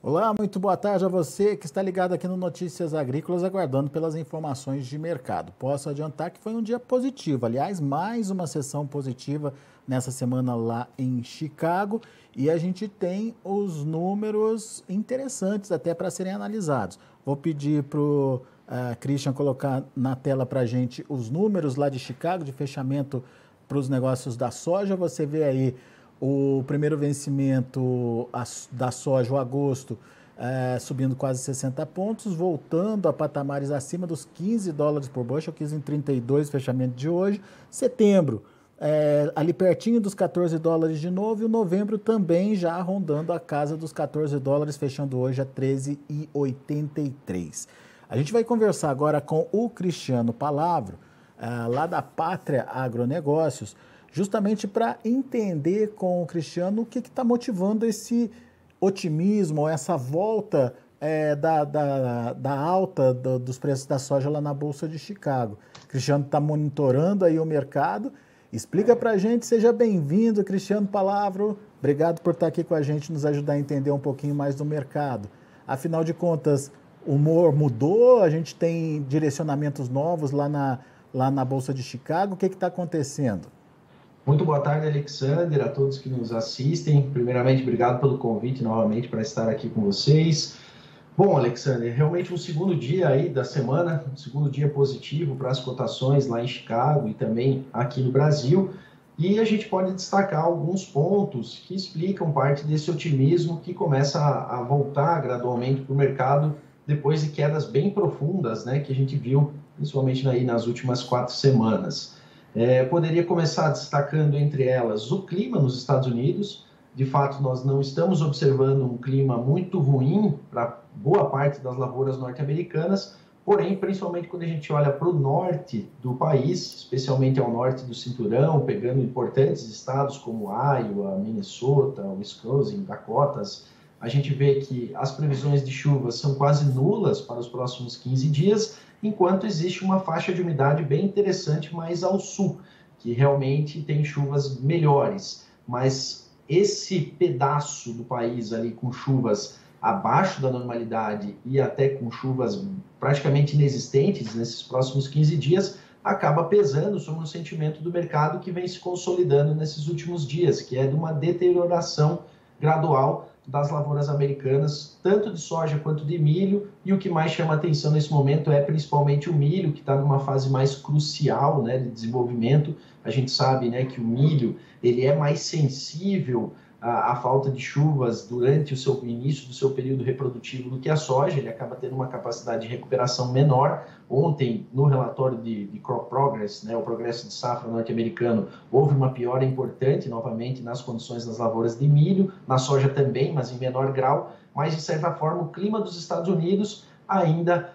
Olá, muito boa tarde a você que está ligado aqui no Notícias Agrícolas, aguardando pelas informações de mercado. Posso adiantar que foi um dia positivo, aliás, mais uma sessão positiva nessa semana lá em Chicago, e a gente tem os números interessantes até para serem analisados. Vou pedir para o Christian colocar na tela para a gente os números lá de Chicago, de fechamento para os negócios da soja. Você vê aí o primeiro vencimento da soja, o agosto, subindo quase 60 pontos, voltando a patamares acima dos 15 dólares por bushel, 15,32 fechamento de hoje. Setembro, ali pertinho dos 14 dólares de novo, e o novembro também já rondando a casa dos 14 dólares, fechando hoje a 13,83. A gente vai conversar agora com o Cristiano Palavro, lá da Pátria Agronegócios, justamente para entender com o Cristiano o que está motivando esse otimismo, essa volta da alta dos preços da soja lá na Bolsa de Chicago. O Cristiano está monitorando aí o mercado. Explica para a gente, seja bem-vindo, Cristiano Palavro. Obrigado por estar aqui com a gente, nos ajudar a entender um pouquinho mais do mercado. Afinal de contas, o humor mudou, a gente tem direcionamentos novos lá na Bolsa de Chicago. O que está acontecendo? Muito boa tarde, Alexander, a todos que nos assistem. Primeiramente, obrigado pelo convite novamente para estar aqui com vocês. Bom, Alexander, realmente um segundo dia aí da semana, um segundo dia positivo para as cotações lá em Chicago e também aqui no Brasil. E a gente pode destacar alguns pontos que explicam parte desse otimismo que começa a voltar gradualmente para o mercado depois de quedas bem profundas, né, que a gente viu principalmente aí nas últimas 4 semanas. Poderia começar destacando entre elas o clima nos Estados Unidos. De fato, nós não estamos observando um clima muito ruim para boa parte das lavouras norte-americanas, porém, principalmente quando a gente olha para o norte do país, especialmente ao norte do cinturão, pegando importantes estados como Iowa, Minnesota, Wisconsin, Dakotas, a gente vê que as previsões de chuvas são quase nulas para os próximos 15 dias, enquanto existe uma faixa de umidade bem interessante mais ao sul, que realmente tem chuvas melhores. Mas esse pedaço do país ali com chuvas abaixo da normalidade e até com chuvas praticamente inexistentes nesses próximos 15 dias, acaba pesando sobre o sentimento do mercado que vem se consolidando nesses últimos dias, que é de uma deterioração gradual das lavouras americanas, tanto de soja quanto de milho, e o que mais chama atenção nesse momento é principalmente o milho, que está numa fase mais crucial, né, de desenvolvimento. A gente sabe, né, que o milho ele é mais sensível à falta de chuvas durante o início do seu período reprodutivo do que a soja, ele acaba tendo uma capacidade de recuperação menor. Ontem, no relatório de Crop Progress, né, o progresso de safra norte-americano, houve uma piora importante, novamente, nas condições das lavouras de milho, na soja também, mas em menor grau, mas, de certa forma, o clima dos Estados Unidos ainda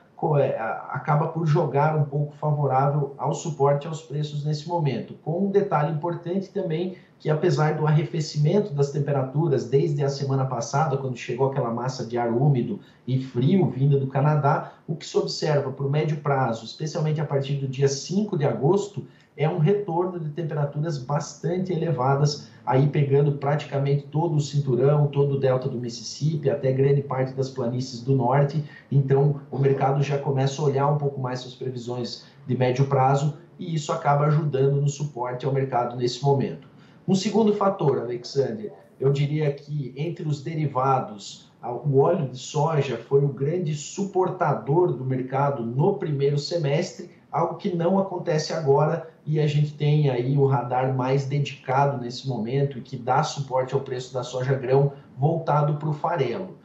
acaba por jogar um pouco favorável ao suporte aos preços nesse momento, com um detalhe importante também, que apesar do arrefecimento das temperaturas desde a semana passada, quando chegou aquela massa de ar úmido e frio vinda do Canadá, o que se observa para o médio prazo, especialmente a partir do dia 5 de agosto, é um retorno de temperaturas bastante elevadas, aí pegando praticamente todo o cinturão, todo o delta do Mississippi, até grande parte das planícies do norte. Então, o mercado já começa a olhar um pouco mais suas previsões de médio prazo e isso acaba ajudando no suporte ao mercado nesse momento. Um segundo fator, Alexander, eu diria que entre os derivados, o óleo de soja foi o grande suportador do mercado no primeiro semestre, algo que não acontece agora, e a gente tem aí o radar mais dedicado nesse momento e que dá suporte ao preço da soja grão voltado para o farelo.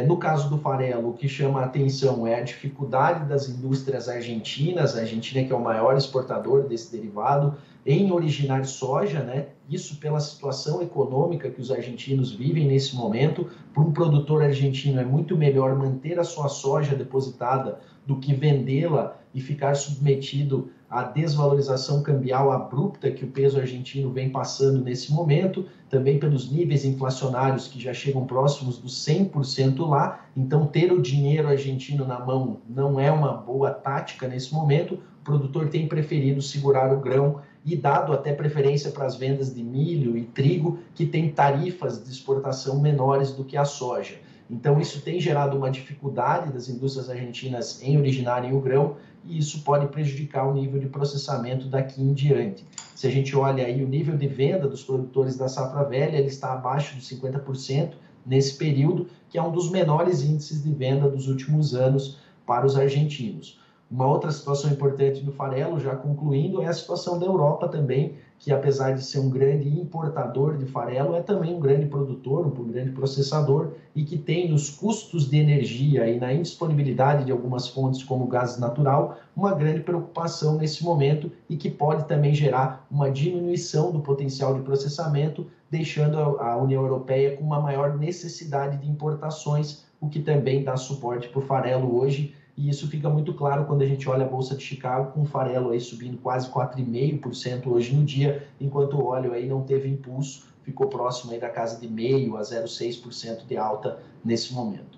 No caso do farelo, o que chama a atenção é a dificuldade das indústrias argentinas, a Argentina que é o maior exportador desse derivado, em originar soja, né? Isso pela situação econômica que os argentinos vivem nesse momento. Para um produtor argentino é muito melhor manter a sua soja depositada do que vendê-la e ficar submetido à desvalorização cambial abrupta que o peso argentino vem passando nesse momento, também pelos níveis inflacionários que já chegam próximos dos 100% lá. Então, ter o dinheiro argentino na mão não é uma boa tática nesse momento. O produtor tem preferido segurar o grão e dado até preferência para as vendas de milho e trigo, que tem tarifas de exportação menores do que a soja. Então, isso tem gerado uma dificuldade das indústrias argentinas em originarem o grão, e isso pode prejudicar o nível de processamento daqui em diante. Se a gente olha aí o nível de venda dos produtores da safra velha, ele está abaixo de 50% nesse período, que é um dos menores índices de venda dos últimos anos para os argentinos. Uma outra situação importante do farelo, já concluindo, é a situação da Europa também, que apesar de ser um grande importador de farelo, é também um grande produtor, um grande processador, e que tem nos custos de energia e na indisponibilidade de algumas fontes como o gás natural, uma grande preocupação nesse momento e que pode também gerar uma diminuição do potencial de processamento, deixando a União Europeia com uma maior necessidade de importações, o que também dá suporte para o farelo hoje. E isso fica muito claro quando a gente olha a Bolsa de Chicago, com o farelo aí subindo quase 4,5% hoje no dia, enquanto o óleo aí não teve impulso, ficou próximo aí da casa de 0,5% a 0,6% de alta nesse momento.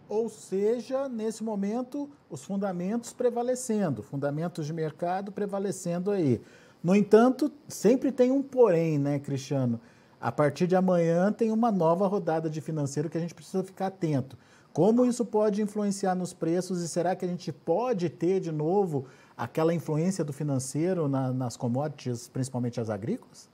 Ou seja, nesse momento, os fundamentos prevalecendo, fundamentos de mercado prevalecendo aí. No entanto, sempre tem um porém, né, Cristiano? A partir de amanhã tem uma nova rodada de financeiro que a gente precisa ficar atento. Como isso pode influenciar nos preços e será que a gente pode ter de novo aquela influência do financeiro nas commodities, principalmente as agrícolas?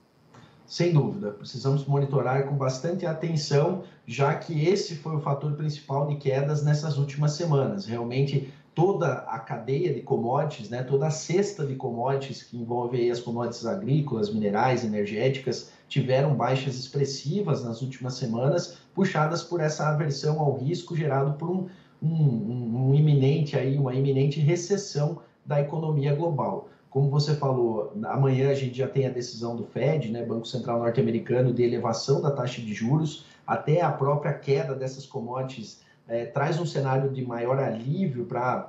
Sem dúvida, precisamos monitorar com bastante atenção, já que esse foi o fator principal de quedas nessas últimas semanas. Realmente, toda a cadeia de commodities, né, toda a cesta de commodities que envolve aí as commodities agrícolas, minerais, energéticas, tiveram baixas expressivas nas últimas semanas, puxadas por essa aversão ao risco gerado por uma iminente recessão da economia global. Como você falou, amanhã a gente já tem a decisão do Fed, né, Banco Central norte-americano, de elevação da taxa de juros, até a própria queda dessas commodities traz um cenário de maior alívio para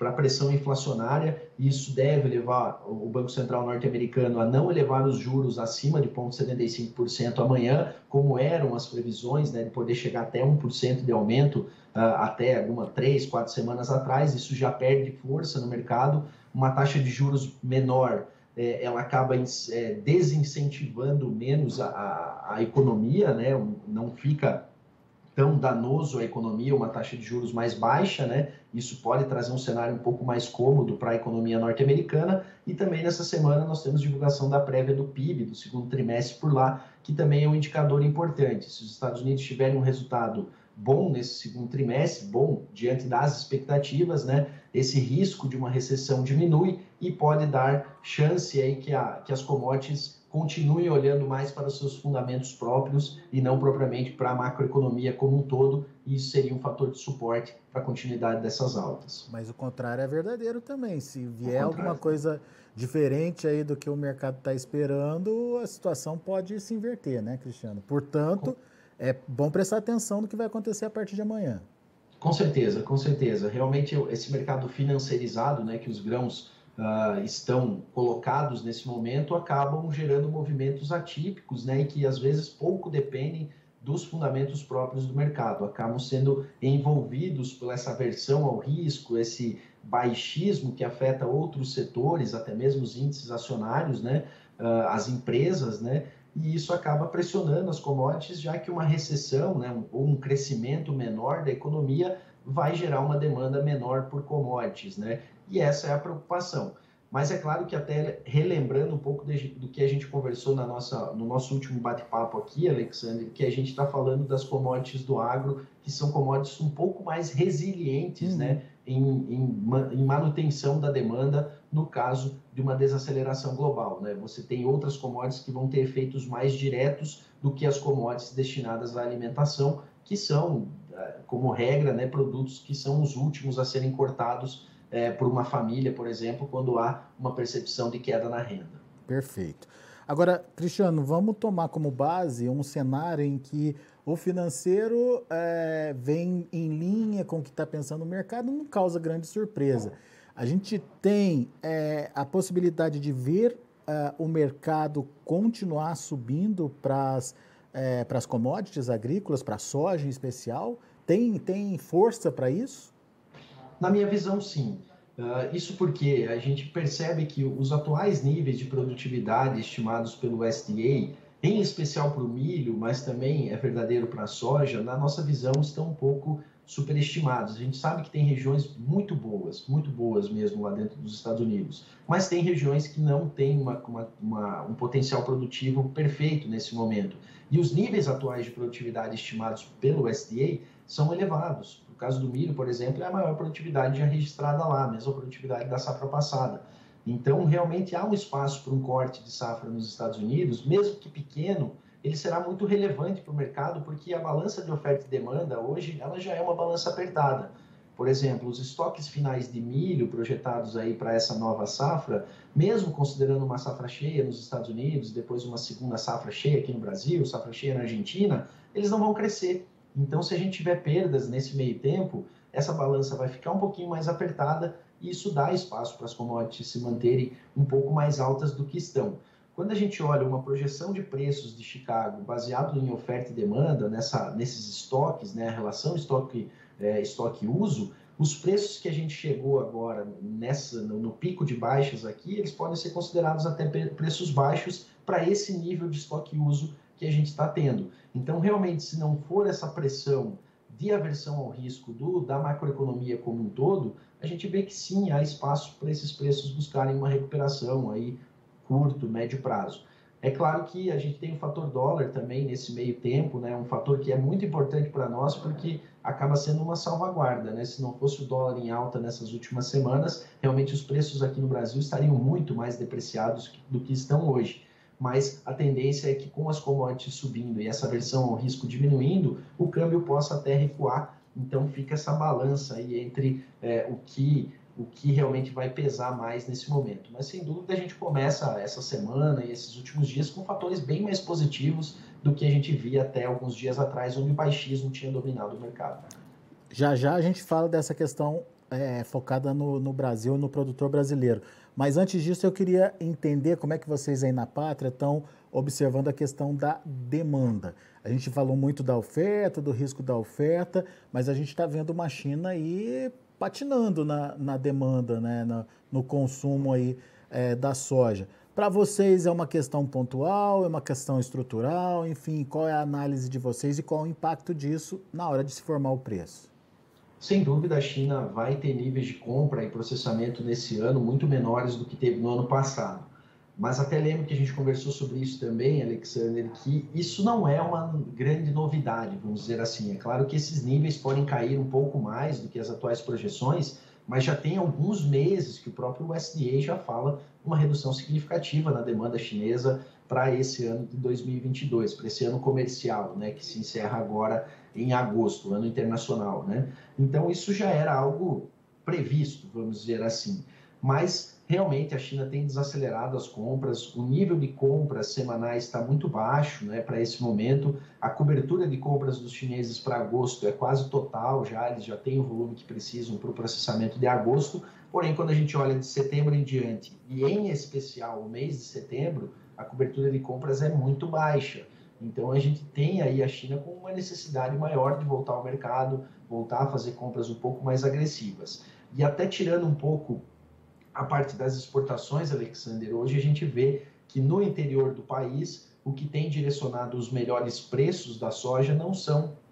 a pressão inflacionária, e isso deve levar o Banco Central norte-americano a não elevar os juros acima de 0,75% amanhã, como eram as previsões, né, de poder chegar até 1% de aumento até 3, 4 semanas atrás. Isso já perde força no mercado. Uma taxa de juros menor, ela acaba desincentivando menos a economia, né? Não fica tão danoso à economia, uma taxa de juros mais baixa, né? Isso pode trazer um cenário um pouco mais cômodo para a economia norte-americana. E também nessa semana nós temos divulgação da prévia do PIB, do segundo trimestre por lá, que também é um indicador importante. Se os Estados Unidos tiverem um resultado bom nesse segundo trimestre, bom diante das expectativas, né? Esse risco de uma recessão diminui e pode dar chance aí que as commodities continuem olhando mais para os seus fundamentos próprios e não propriamente para a macroeconomia como um todo, e isso seria um fator de suporte para a continuidade dessas altas. Mas o contrário é verdadeiro também. Se vier alguma coisa diferente aí do que o mercado está esperando, a situação pode se inverter, né, Cristiano? Portanto, é bom prestar atenção no que vai acontecer a partir de amanhã. Com certeza, com certeza. Realmente, esse mercado financiarizado, né, que os grãos estão colocados nesse momento, acabam gerando movimentos atípicos, né, e que às vezes pouco dependem dos fundamentos próprios do mercado, acabam sendo envolvidos por essa aversão ao risco, esse baixismo que afeta outros setores, até mesmo os índices acionários, né, as empresas, né, e isso acaba pressionando as commodities, já que uma recessão, né, ou um crescimento menor da economia vai gerar uma demanda menor por commodities, né? E essa é a preocupação. Mas é claro que até relembrando um pouco do que a gente conversou no nosso último bate-papo aqui, Alexandre, que a gente está falando das commodities do agro, que são commodities um pouco mais resilientes, né, em manutenção da demanda no caso de uma desaceleração global, né? Você tem outras commodities que vão ter efeitos mais diretos do que as commodities destinadas à alimentação, que são, como regra, né, produtos que são os últimos a serem cortados por uma família, por exemplo, quando há uma percepção de queda na renda. Perfeito. Agora, Cristiano, vamos tomar como base um cenário em que o financeiro vem em linha com o que está pensando o mercado, não causa grande surpresa. A gente tem a possibilidade de ver o mercado continuar subindo para as commodities agrícolas, para a soja em especial? Tem força para isso? Na minha visão, sim. Isso porque a gente percebe que os atuais níveis de produtividade estimados pelo USDA, em especial para o milho, mas também é verdadeiro para a soja, na nossa visão, estão um pouco superestimados. A gente sabe que tem regiões muito boas mesmo lá dentro dos Estados Unidos, mas tem regiões que não têm um potencial produtivo perfeito nesse momento. E os níveis atuais de produtividade estimados pelo USDA são elevados. No caso do milho, por exemplo, é a maior produtividade já registrada lá, a mesma produtividade da safra passada. Então, realmente há um espaço para um corte de safra nos Estados Unidos, mesmo que pequeno, ele será muito relevante para o mercado, porque a balança de oferta e demanda hoje, ela já é uma balança apertada. Por exemplo, os estoques finais de milho projetados aí para essa nova safra, mesmo considerando uma safra cheia nos Estados Unidos, depois uma segunda safra cheia aqui no Brasil, safra cheia na Argentina, eles não vão crescer. Então, se a gente tiver perdas nesse meio tempo, essa balança vai ficar um pouquinho mais apertada e isso dá espaço para as commodities se manterem um pouco mais altas do que estão. Quando a gente olha uma projeção de preços de Chicago baseado em oferta e demanda, nesses estoques, né, a relação estoque-uso, os preços que a gente chegou agora no pico de baixas aqui, eles podem ser considerados até preços baixos para esse nível de estoque-uso que a gente está tendo. Então, realmente, se não for essa pressão de aversão ao risco da macroeconomia como um todo, a gente vê que sim, há espaço para esses preços buscarem uma recuperação aí curto, médio prazo. É claro que a gente tem o fator dólar também nesse meio tempo, né? Um fator que é muito importante para nós porque acaba sendo uma salvaguarda, né? Se não fosse o dólar em alta nessas últimas semanas, realmente os preços aqui no Brasil estariam muito mais depreciados do que estão hoje. Mas a tendência é que com as commodities subindo e essa aversão ao risco diminuindo, o câmbio possa até recuar. Então fica essa balança aí entre o que realmente vai pesar mais nesse momento. Mas, sem dúvida, a gente começa essa semana e esses últimos dias com fatores bem mais positivos do que a gente via até alguns dias atrás, onde o baixismo tinha dominado o mercado. Já já a gente fala dessa questão focada no Brasil, no produtor brasileiro. Mas antes disso, eu queria entender como é que vocês aí na Pátria estão observando a questão da demanda. A gente falou muito da oferta, do risco da oferta, mas a gente está vendo uma China aí patinando na demanda, né, no consumo aí, da soja. Para vocês é uma questão pontual, é uma questão estrutural, enfim, qual é a análise de vocês e qual o impacto disso na hora de se formar o preço? Sem dúvida, a China vai ter níveis de compra e processamento nesse ano muito menores do que teve no ano passado. Mas até lembro que a gente conversou sobre isso também, Alexander, que isso não é uma grande novidade, vamos dizer assim. É claro que esses níveis podem cair um pouco mais do que as atuais projeções, mas já tem alguns meses que o próprio USDA já fala uma redução significativa na demanda chinesa para esse ano de 2022, para esse ano comercial, né, que se encerra agora em agosto, ano internacional, né? Então isso já era algo previsto, vamos dizer assim. Mas realmente a China tem desacelerado as compras, o nível de compras semanais está muito baixo, né, para esse momento. A cobertura de compras dos chineses para agosto é quase total, eles já têm o volume que precisam para o processamento de agosto. Porém, quando a gente olha de setembro em diante, e em especial o mês de setembro, a cobertura de compras é muito baixa. Então a gente tem aí a China com uma necessidade maior de voltar ao mercado, voltar a fazer compras um pouco mais agressivas. E até tirando um pouco a parte das exportações, Alexander, hoje a gente vê que no interior do país o que tem direcionado os melhores preços da soja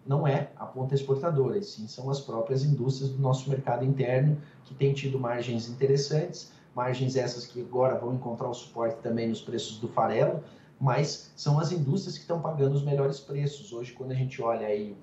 não é a ponta exportadora, e sim são as próprias indústrias do nosso mercado interno que têm tido margens interessantes, margens essas que agora vão encontrar o suporte também nos preços do farelo, mas são as indústrias que estão pagando os melhores preços. Hoje, quando a gente olha aí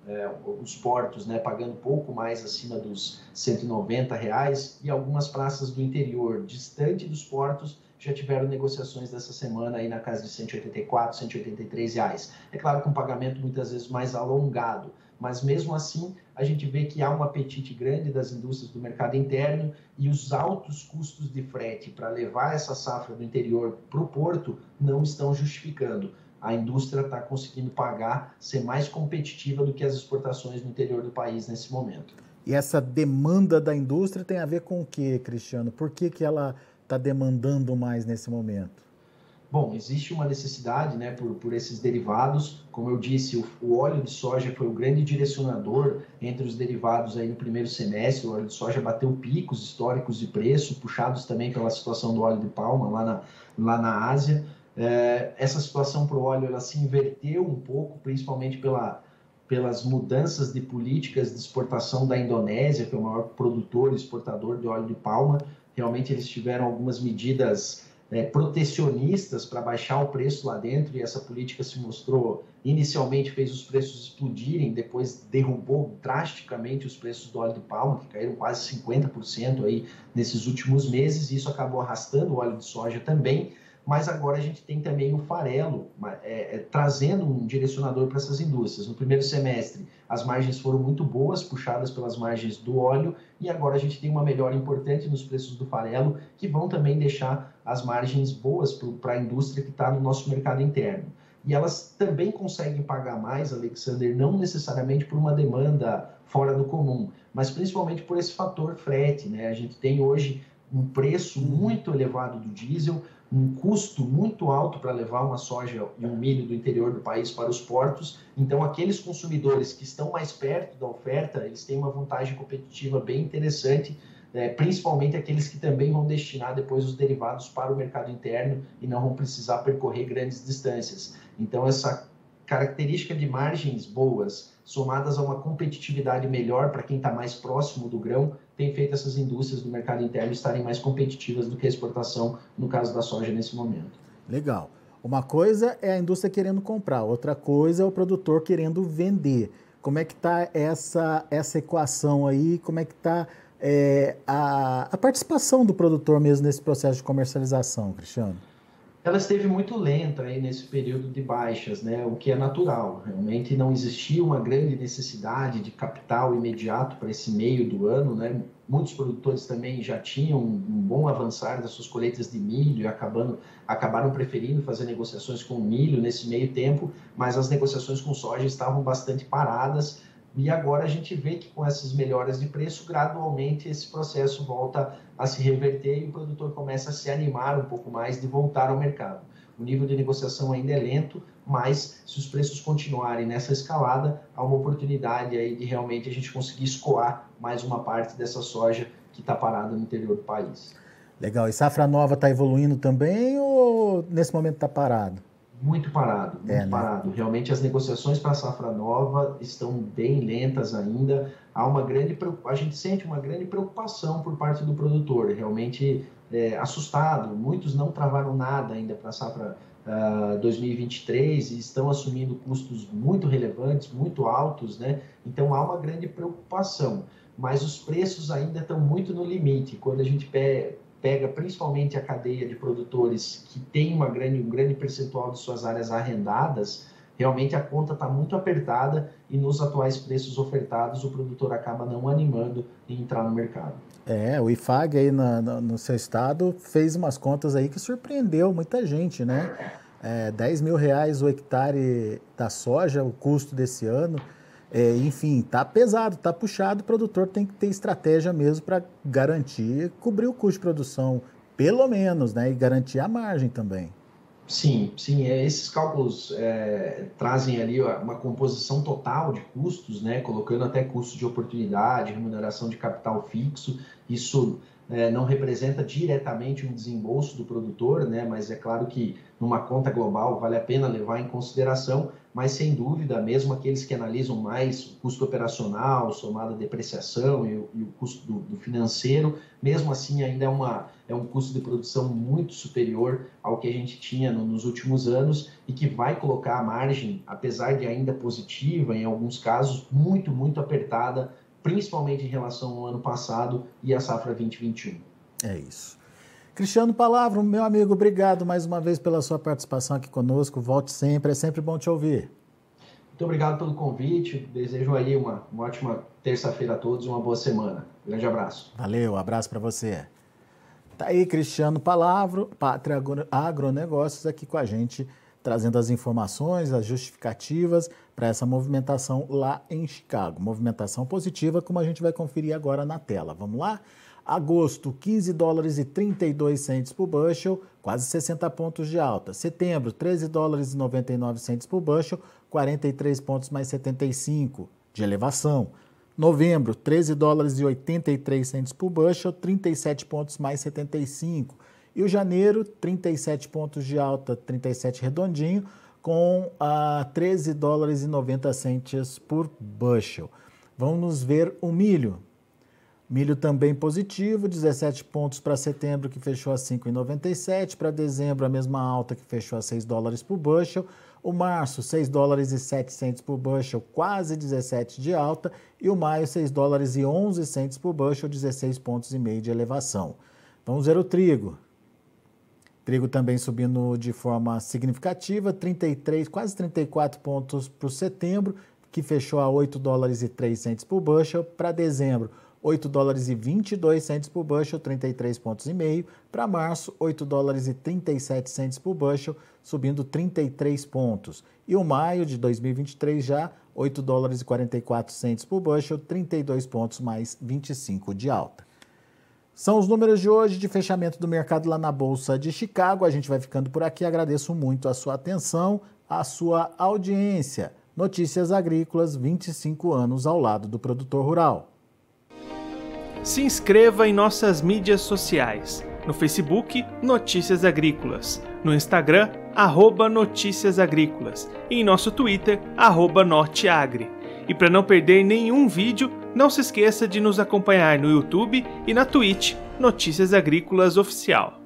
os portos, né, pagando pouco mais acima dos R$190, e algumas praças do interior, distante dos portos, já tiveram negociações dessa semana aí na casa de R$184, R$183. É claro que um pagamento muitas vezes mais alongado, mas mesmo assim a gente vê que há um apetite grande das indústrias do mercado interno e os altos custos de frete para levar essa safra do interior para o porto não estão justificando. A indústria está conseguindo pagar, ser mais competitiva do que as exportações no interior do país nesse momento. E essa demanda da indústria tem a ver com o quê, Cristiano? Por que ela está demandando mais nesse momento? Bom, existe uma necessidade, né, por esses derivados. Como eu disse, o óleo de soja foi o grande direcionador entre os derivados aí no primeiro semestre. O óleo de soja bateu picos históricos de preço, puxados também pela situação do óleo de palma lá na Ásia. Essa situação para o óleo ela se inverteu um pouco, principalmente pelas mudanças de políticas de exportação da Indonésia, que é o maior produtor e exportador de óleo de palma. Realmente eles tiveram algumas medidas protecionistas para baixar o preço lá dentro, e essa política se mostrou, inicialmente fez os preços explodirem, depois derrubou drasticamente os preços do óleo de palma, que caíram quase 50% aí nesses últimos meses, e isso acabou arrastando o óleo de soja também. Mas agora a gente tem também o farelo trazendo um direcionador para essas indústrias. No primeiro semestre, as margens foram muito boas, puxadas pelas margens do óleo, e agora a gente tem uma melhora importante nos preços do farelo, que vão também deixar as margens boas para a indústria que está no nosso mercado interno. E elas também conseguem pagar mais, Alexander, não necessariamente por uma demanda fora do comum, mas principalmente por esse fator frete, né? A gente tem hoje um preço muito elevado do diesel, um custo muito alto para levar uma soja e um milho do interior do país para os portos. Então, aqueles consumidores que estão mais perto da oferta, eles têm uma vantagem competitiva bem interessante, principalmente aqueles que também vão destinar depois os derivados para o mercado interno e não vão precisar percorrer grandes distâncias. Então, essa característica de margens boas, somadas a uma competitividade melhor para quem está mais próximo do grão, tem feito essas indústrias do mercado interno estarem mais competitivas do que a exportação, no caso da soja, nesse momento. Legal. Uma coisa é a indústria querendo comprar, outra coisa é o produtor querendo vender. Como é que está essa equação aí? Como é que está a participação do produtor mesmo nesse processo de comercialização, Cristiano? Ela esteve muito lenta aí nesse período de baixas, né? O que é natural. Realmente não existia uma grande necessidade de capital imediato para esse meio do ano, né? Muitos produtores também já tinham um bom avançar das suas colheitas de milho e acabaram preferindo fazer negociações com milho nesse meio tempo, mas as negociações com soja estavam bastante paradas. E agora a gente vê que com essas melhoras de preço, gradualmente esse processo volta a se reverter e o produtor começa a se animar um pouco mais de voltar ao mercado. O nível de negociação ainda é lento, mas se os preços continuarem nessa escalada, há uma oportunidade aí de realmente a gente conseguir escoar mais uma parte dessa soja que está parada no interior do país. Legal. E safra nova está evoluindo também ou nesse momento está parado? Muito parado, muito parado. Realmente as negociações para a safra nova estão bem lentas ainda. A gente sente uma grande preocupação por parte do produtor, realmente assustado. Muitos não travaram nada ainda para a safra 2023 e estão assumindo custos muito relevantes, muito altos, né? Então há uma grande preocupação, mas os preços ainda estão muito no limite. Quando a gente pega principalmente a cadeia de produtores que tem um grande percentual de suas áreas arrendadas, realmente a conta está muito apertada e nos atuais preços ofertados o produtor acaba não animando em entrar no mercado. O IFAG aí no seu estado fez umas contas aí que surpreendeu muita gente, né? R$10 mil o hectare da soja, o custo desse ano. Enfim, tá pesado, tá puxado, o produtor tem que ter estratégia mesmo para garantir, cobrir o custo de produção, pelo menos, né? E garantir a margem também. Sim, esses cálculos trazem ali uma composição total de custos, né? Colocando até custos de oportunidade, remuneração de capital fixo. Isso não representa diretamente um desembolso do produtor, né? Mas é claro que numa conta global vale a pena levar em consideração, mas sem dúvida, mesmo aqueles que analisam mais o custo operacional, somado à depreciação e o custo do financeiro, mesmo assim ainda é um custo de produção muito superior ao que a gente tinha nos últimos anos e que vai colocar a margem, apesar de ainda positiva, em alguns casos, muito, muito apertada, principalmente em relação ao ano passado e à safra 2021. É isso. Cristiano Palavra, meu amigo, obrigado mais uma vez pela sua participação aqui conosco. Volte sempre, é sempre bom te ouvir. Muito obrigado pelo convite. Desejo aí uma ótima terça-feira a todos e uma boa semana. Grande abraço. Valeu, abraço para você. Tá aí Cristiano Palavra, Pátria Agronegócios, aqui com a gente, trazendo as informações, as justificativas para essa movimentação lá em Chicago. Movimentação positiva, como a gente vai conferir agora na tela. Vamos lá? Agosto, $15,32 por bushel, quase 60 pontos de alta. Setembro, $13,99 por bushel, 43 pontos mais 75 de elevação. Novembro, $13,83 por bushel, 37 pontos mais 75. E o janeiro, 37 pontos de alta, 37 redondinho, com $13,90 por bushel. Vamos ver o milho. Milho também positivo, 17 pontos para setembro, que fechou a $5,97. Para dezembro, a mesma alta, que fechou a $6 por bushel. O março, $6,07 por bushel, quase 17 de alta. E o maio, $6,11 por bushel, 16,5 pontos de elevação. Vamos ver o trigo. Trigo também subindo de forma significativa, 33, quase 34 pontos para o setembro, que fechou a $8,03 por bushel. Para dezembro, $8,22 por bushel, 33,5 pontos. Para março, $8,37 por bushel, subindo 33 pontos. E o maio de 2023 já, $8,44 por bushel, 32 pontos mais 25 de alta. São os números de hoje de fechamento do mercado lá na Bolsa de Chicago. A gente vai ficando por aqui. Agradeço muito a sua atenção, a sua audiência. Notícias Agrícolas, 25 anos ao lado do produtor rural. Se inscreva em nossas mídias sociais. No Facebook, Notícias Agrícolas. No Instagram, @Notícias Agrícolas. E em nosso Twitter, @Norteagri. E para não perder nenhum vídeo, não se esqueça de nos acompanhar no YouTube e na Twitch, Notícias Agrícolas Oficial.